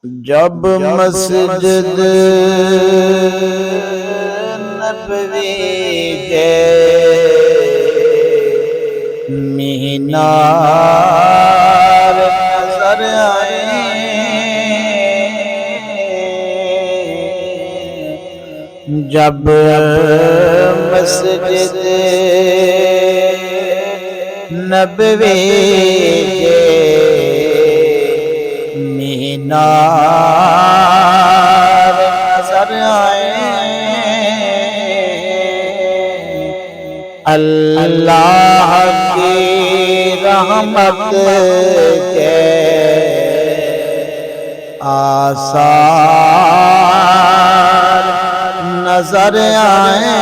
جب مسجد نبوی کے مینار نظر آئے، جب مسجد نبوی کے مینار نظر آئے، اللہ کی رحمت کے آثار نظر آئے،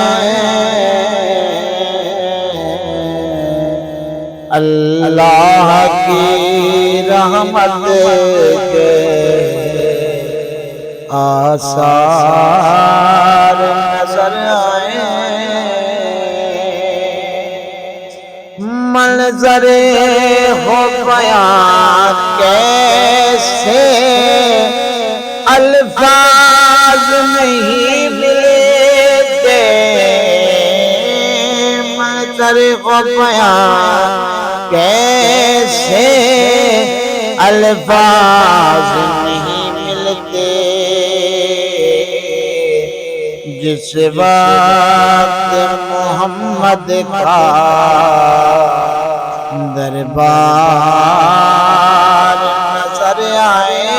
اللہ کی رحمت کے آثار نظر آئے، منظر ہو بیان کیسے الفاظ نہیں ملتے، منظر ہو بیان کیسے الفاظ نہیں ملتے، جس وقت محمد کا دربار نظر آئے،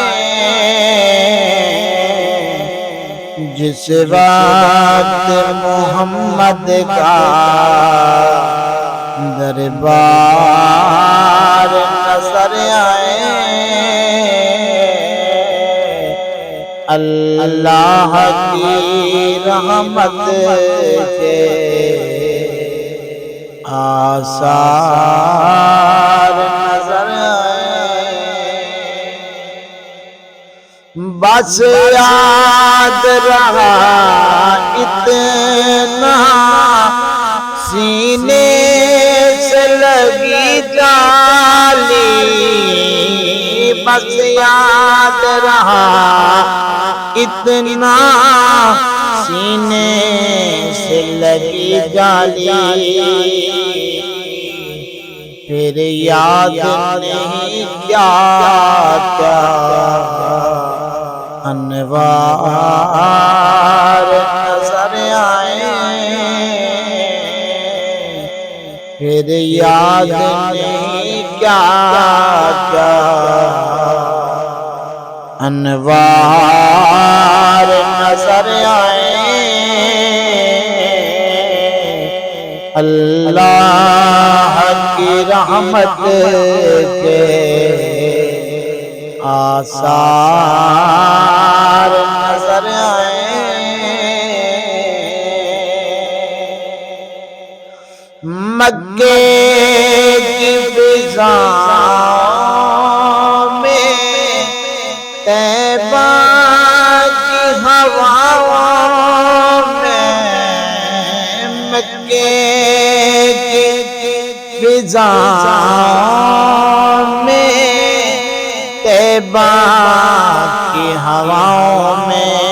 جس وقت محمد کا دربار نظر آئے، اللہ کی رحمت کے آثار نظر آئے، بس یاد رہا اتنا سینے سے لگی جالی، بس یاد رہا اتنا سینے سے لگی جالی، پھر یاد نہیں کیا کیا انوار نظر آئے، پھر یاد نہیں کیا کیا انوار نظر آئے، اللہ کی رحمت کے آثار نظر آئے، مکے کی فضاؤں میں طیبہ کی ہواؤں میں، مکے کی فضاؤں میں طیبہ کی ہواؤں میں،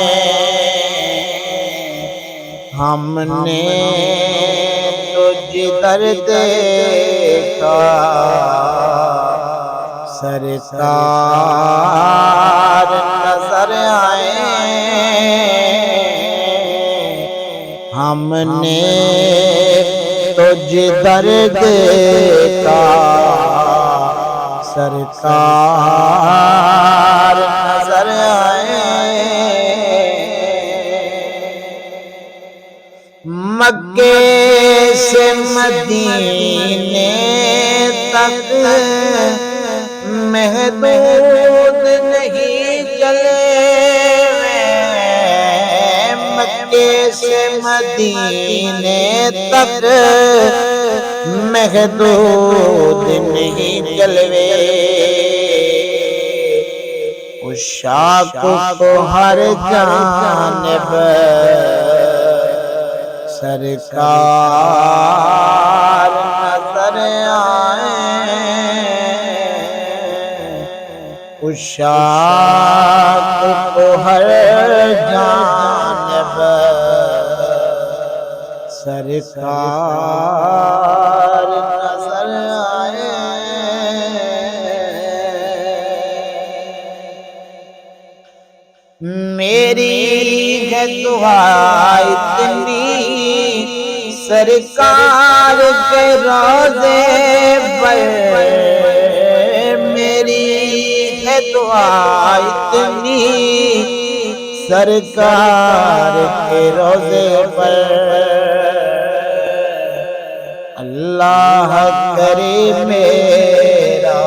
ہم نے تو جدھر دیکھا سرکار نظر آئے، ہم نے تو جدھر دیکھا سرکار نظر آئے، مکے سے مدینے تک محدود نہیں چلے، مکے سے مدینے تک محدود نہیں چلے، عشاق کو ہر جانب سرکار نظر آئے، عشاق کو ہر جانب سرکار نظر آئے، میری ہے دعا اتنی سرکار کے روضے پر، میری ہے دعا اتنی سرکار کے روضے پر، اللہ کرے میرا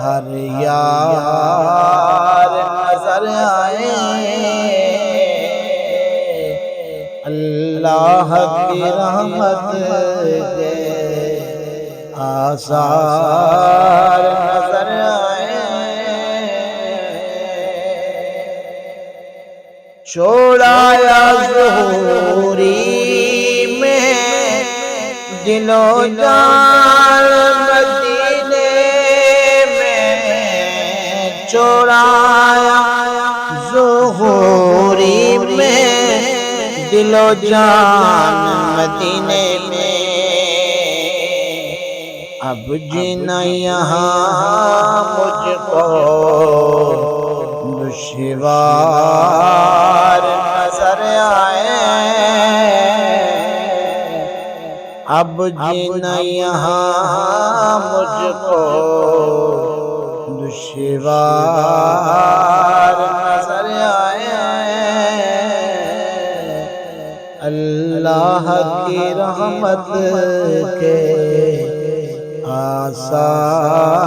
ہر یار نظر آئے، اللہ کی رحمت کے آثار نظر آئے، چھوڑایا ظہوری میں دل و جان مدینے میں، چھوڑایا ظہوری میں دل و جان مدینے میں، اب جینا یہاں مجھ کو دشوار نظر آئے، اب جینا یہاں مجھ کو دشوار نظر آئے، اللہ کی رحمت کے آثار